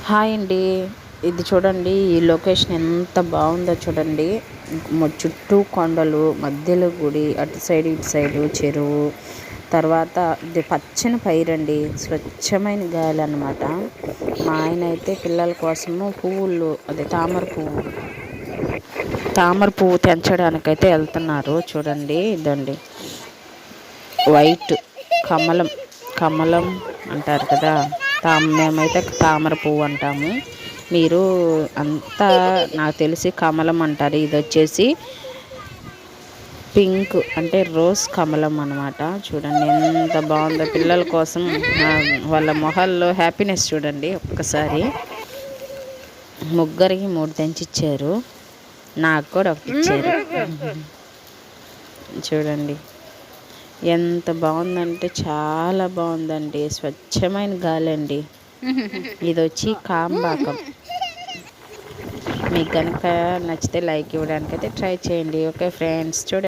Hi అండి. ఇది చూడండి, ఈ లొకేషన్ ఎంత బాగుందో చూడండి. చుట్టూ కొండలు, మధ్యలో గుడి, అటు సైడ్ ఇటు సైడు చెరువు, తర్వాత ఇది పచ్చని పైరండి, స్వచ్ఛమైన గాలి అన్నమాట. మా ఆయన అయితే పిల్లల కోసము పువ్వులు, అదే తామర పువ్వు తెంచడానికైతే వెళ్తున్నారు. చూడండి ఇదండి, వైట్ కమలం, కమలం అంటారు కదా, మేమైతే తామర పువ్వు అంటాము. మీరు అంతా నాకు తెలిసి కమలం అంటారు. ఇది వచ్చేసి పింక్, అంటే రోజ్ కమలం అనమాట. చూడండి ఎంత బాగుందో. పిల్లల కోసం వాళ్ళ మొహాల్లో హ్యాపీనెస్ చూడండి ఒక్కసారి. ముగ్గురికి 3 తెంచిచ్చారు, నాకు కూడా ఒకటి ఇచ్చారు. చూడండి ఎంత బాగుందంటే చాలా బాగుందండి. స్వచ్ఛమైన గాలి అండి. ఇది వచ్చి కాంబాకం. మీకు కనుక నచ్చితే లైక్ ఇవ్వడానికైతే ట్రై చేయండి. ఓకే ఫ్రెండ్స్, చూడండి.